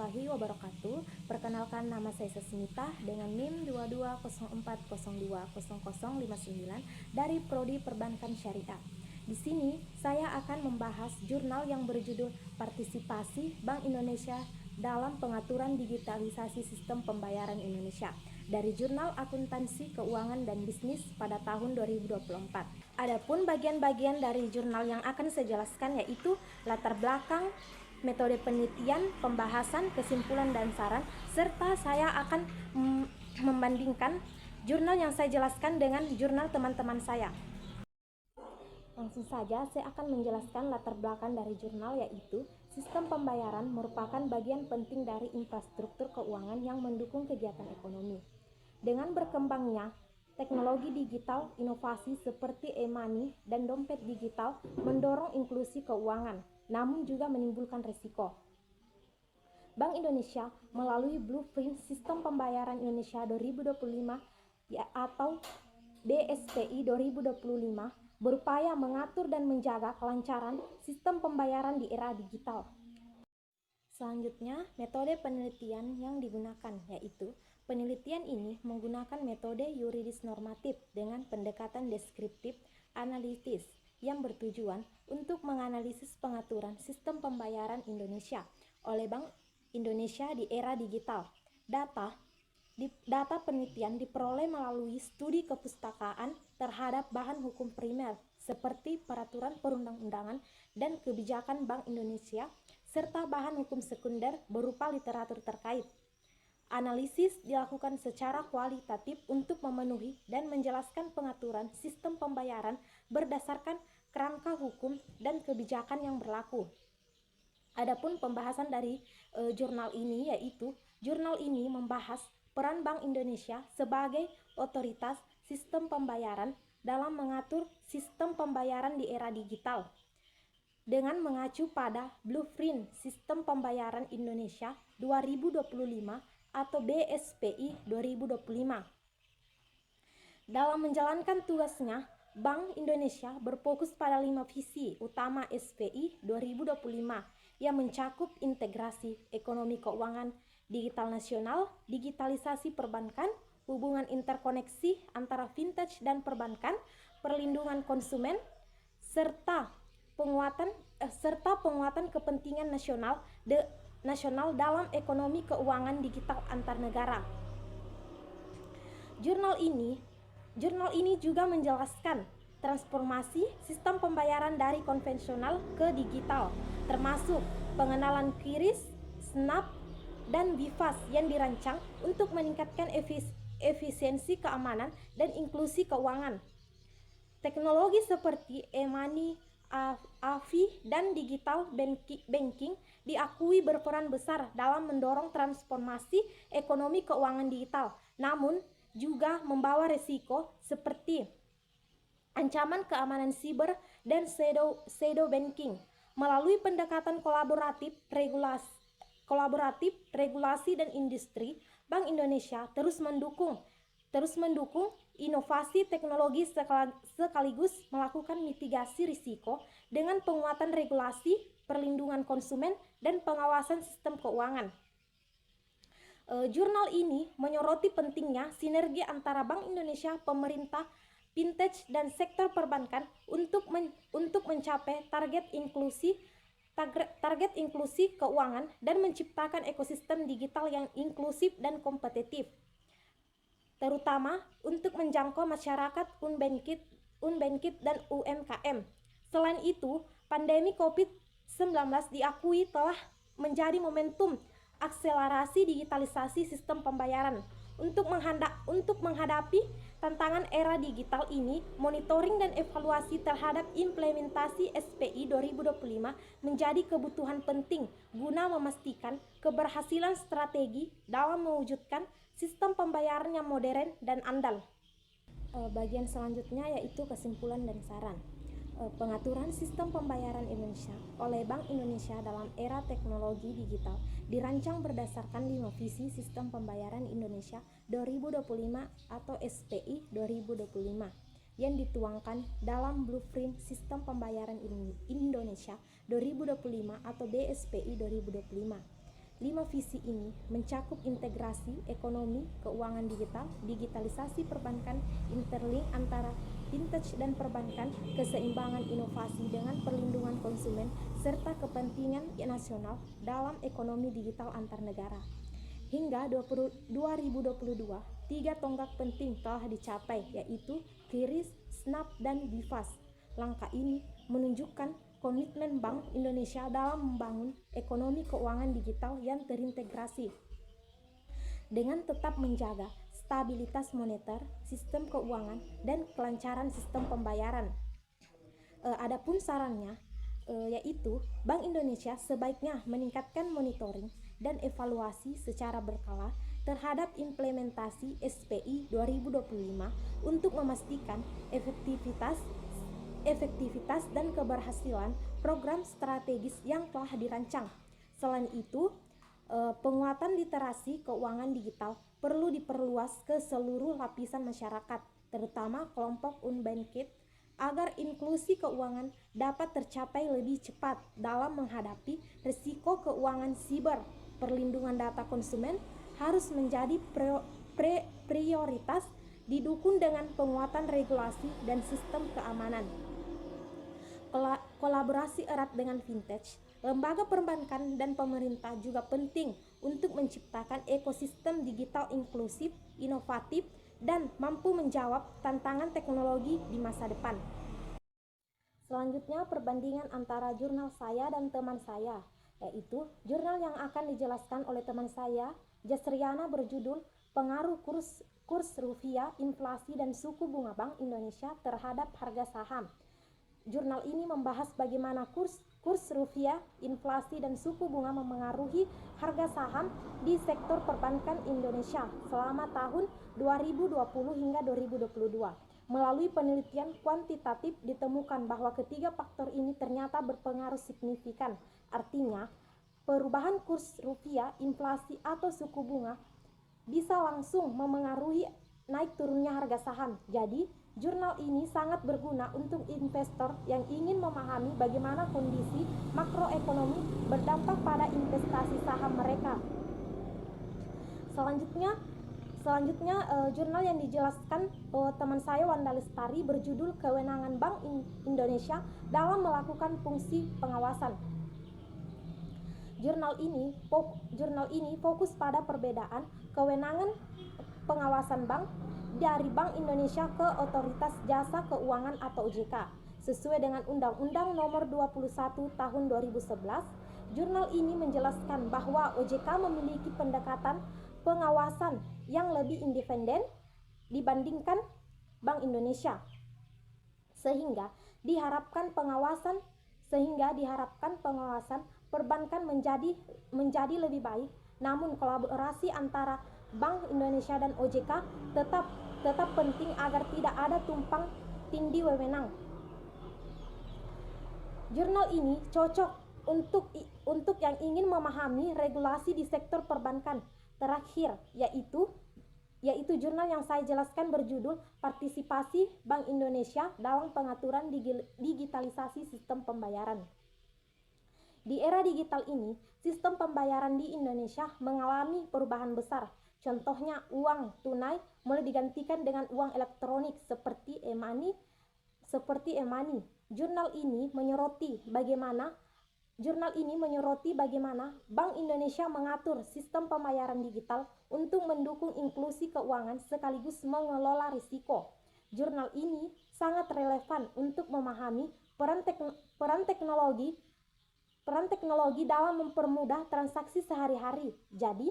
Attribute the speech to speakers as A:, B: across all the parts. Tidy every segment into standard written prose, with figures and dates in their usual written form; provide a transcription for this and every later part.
A: warahmatullahi wabarakatuh. Perkenalkan, nama saya Sesmita dengan NIM 2204020059 dari Prodi Perbankan Syariah. Di sini saya akan membahas jurnal yang berjudul Partisipasi Bank Indonesia dalam Pengaturan Digitalisasi Sistem Pembayaran Indonesia dari Jurnal Akuntansi Keuangan dan Bisnis pada tahun 2024. Adapun bagian-bagian dari jurnal yang akan saya jelaskan yaitu latar belakang, metode penelitian, pembahasan, kesimpulan dan saran, serta saya akan membandingkan jurnal yang saya jelaskan dengan jurnal teman-teman saya. Langsung saja saya akan menjelaskan latar belakang dari jurnal, yaitu sistem pembayaran merupakan bagian penting dari infrastruktur keuangan yang mendukung kegiatan ekonomi. Dengan berkembangnya teknologi digital, inovasi seperti e-money dan dompet digital mendorong inklusi keuangan, namun juga menimbulkan risiko. Bank Indonesia melalui Blueprint Sistem Pembayaran Indonesia 2025 atau BSPI 2025 berupaya mengatur dan menjaga kelancaran sistem pembayaran di era digital. Selanjutnya, metode penelitian yang digunakan yaitu penelitian ini menggunakan metode yuridis normatif dengan pendekatan deskriptif analitis yang bertujuan untuk menganalisis pengaturan sistem pembayaran Indonesia oleh Bank Indonesia di era digital. Data penelitian diperoleh melalui studi kepustakaan terhadap bahan hukum primer seperti peraturan perundang-undangan dan kebijakan Bank Indonesia serta bahan hukum sekunder berupa literatur terkait. Analisis dilakukan secara kualitatif untuk memenuhi dan menjelaskan pengaturan sistem pembayaran berdasarkan kerangka hukum dan kebijakan yang berlaku. Adapun pembahasan dari jurnal ini yaitu jurnal ini membahas peran Bank Indonesia sebagai otoritas sistem pembayaran dalam mengatur sistem pembayaran di era digital dengan mengacu pada Blueprint Sistem Pembayaran Indonesia 2025 atau BSPI 2025. Dalam menjalankan tugasnya, Bank Indonesia berfokus pada 5 visi utama SPI 2025 yang mencakup integrasi ekonomi keuangan, digital nasional, digitalisasi perbankan, hubungan interkoneksi antara fintech dan perbankan, perlindungan konsumen, serta penguatan kepentingan nasional dalam ekonomi keuangan digital antar negara. Jurnal ini juga menjelaskan transformasi sistem pembayaran dari konvensional ke digital, termasuk pengenalan QRIS, SNAP, dan BIFAS yang dirancang untuk meningkatkan efisiensi keamanan dan inklusi keuangan. Teknologi seperti e-money, AVI, dan digital banking diakui berperan besar dalam mendorong transformasi ekonomi keuangan digital, namun juga membawa risiko seperti ancaman keamanan siber dan shadow banking. Melalui pendekatan kolaboratif, regulasi dan industri, Bank Indonesia terus mendukung inovasi teknologi sekaligus melakukan mitigasi risiko dengan penguatan regulasi, perlindungan konsumen, dan pengawasan sistem keuangan. Jurnal ini menyoroti pentingnya sinergi antara Bank Indonesia, pemerintah, fintech, dan sektor perbankan untuk mencapai target inklusi keuangan dan menciptakan ekosistem digital yang inklusif dan kompetitif, terutama untuk menjangkau masyarakat unbanked dan UMKM. Selain itu, pandemi COVID-19 diakui telah menjadi momentum akselerasi digitalisasi sistem pembayaran. Untuk menghadapi tantangan era digital ini, monitoring dan evaluasi terhadap implementasi SPI 2025 menjadi kebutuhan penting guna memastikan keberhasilan strategi dalam mewujudkan sistem pembayaran yang modern dan andal. Bagian selanjutnya yaitu kesimpulan dan saran. Pengaturan sistem pembayaran Indonesia oleh Bank Indonesia dalam era teknologi digital dirancang berdasarkan 5 visi sistem pembayaran Indonesia 2025 atau SPI 2025 yang dituangkan dalam Blueprint Sistem Pembayaran Indonesia 2025 atau BSPI 2025. 5 visi ini mencakup integrasi ekonomi keuangan digital, digitalisasi perbankan, interlink antara fintech dan perbankan, keseimbangan inovasi dengan perlindungan konsumen, serta kepentingan nasional dalam ekonomi digital antar negara. Hingga 2022, 3 tonggak penting telah dicapai, yaitu QRIS, SNAP, dan BIFAS. Langkah ini menunjukkan komitmen Bank Indonesia dalam membangun ekonomi keuangan digital yang terintegrasi dengan tetap menjaga stabilitas moneter, sistem keuangan, dan kelancaran sistem pembayaran. Adapun sarannya yaitu Bank Indonesia sebaiknya meningkatkan monitoring dan evaluasi secara berkala terhadap implementasi SPI 2025 untuk memastikan efektivitas dan keberhasilan program strategis yang telah dirancang. Selain itu, penguatan literasi keuangan digital perlu diperluas ke seluruh lapisan masyarakat, terutama kelompok unbanked, agar inklusi keuangan dapat tercapai lebih cepat dalam menghadapi risiko keuangan siber. Perlindungan data konsumen harus menjadi prioritas, didukung dengan penguatan regulasi dan sistem keamanan. Kolaborasi erat dengan fintech, lembaga perbankan, dan pemerintah juga penting untuk menciptakan ekosistem digital inklusif, inovatif, dan mampu menjawab tantangan teknologi di masa depan. Selanjutnya, perbandingan antara jurnal saya dan teman saya, yaitu jurnal yang akan dijelaskan oleh teman saya, Jasriana, berjudul Pengaruh Kurs Rupiah, Inflasi, dan Suku Bunga Bank Indonesia Terhadap Harga Saham. Jurnal ini membahas bagaimana kurs rupiah, inflasi, dan suku bunga memengaruhi harga saham di sektor perbankan Indonesia selama tahun 2020 hingga 2022. Melalui penelitian kuantitatif ditemukan bahwa ketiga faktor ini ternyata berpengaruh signifikan. Artinya, perubahan kurs rupiah, inflasi, atau suku bunga bisa langsung memengaruhi naik turunnya harga saham. Jadi, jurnal ini sangat berguna untuk investor yang ingin memahami bagaimana kondisi makroekonomi berdampak pada investasi saham mereka. Selanjutnya jurnal yang dijelaskan teman saya Wanda Lestari berjudul Kewenangan Bank Indonesia dalam Melakukan Fungsi Pengawasan. Jurnal ini fokus pada perbedaan kewenangan pengawasan bank dari Bank Indonesia ke Otoritas Jasa Keuangan atau OJK. Sesuai dengan Undang-Undang Nomor 21 Tahun 2011, jurnal ini menjelaskan bahwa OJK memiliki pendekatan pengawasan yang lebih independen dibandingkan Bank Indonesia. Sehingga diharapkan pengawasan perbankan menjadi lebih baik. Namun kolaborasi antara Bank Indonesia dan OJK tetap penting agar tidak ada tumpang tindih wewenang. Jurnal ini cocok untuk yang ingin memahami regulasi di sektor perbankan. Terakhir, yaitu jurnal yang saya jelaskan berjudul Partisipasi Bank Indonesia dalam Pengaturan Digitalisasi Sistem Pembayaran. Di era digital ini, sistem pembayaran di Indonesia mengalami perubahan besar. Contohnya, uang tunai mulai digantikan dengan uang elektronik seperti e-money. Jurnal ini menyoroti bagaimana Bank Indonesia mengatur sistem pembayaran digital untuk mendukung inklusi keuangan sekaligus mengelola risiko. Jurnal ini sangat relevan untuk memahami peran teknologi dalam mempermudah transaksi sehari-hari. Jadi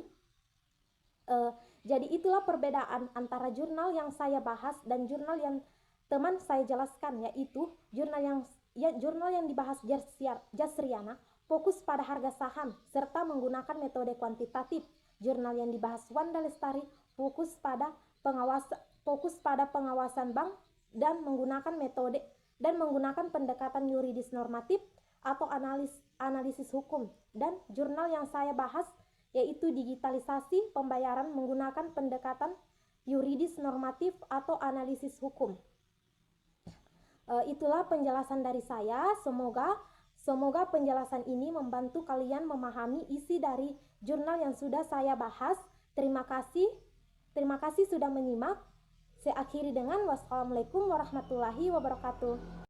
A: itulah perbedaan antara jurnal yang saya bahas dan jurnal yang teman saya jelaskan, yaitu jurnal yang dibahas Jasriana fokus pada harga saham serta menggunakan metode kuantitatif. Jurnal yang dibahas Wanda Lestari fokus pada pengawasan bank dan menggunakan pendekatan yuridis normatif atau analisis hukum. Dan jurnal yang saya bahas yaitu digitalisasi pembayaran menggunakan pendekatan yuridis normatif atau analisis hukum. Itulah penjelasan dari saya. Semoga Semoga penjelasan ini membantu kalian memahami isi dari jurnal yang sudah saya bahas. Terima kasih. Terima kasih sudah menyimak. Saya akhiri dengan wassalamualaikum warahmatullahi wabarakatuh.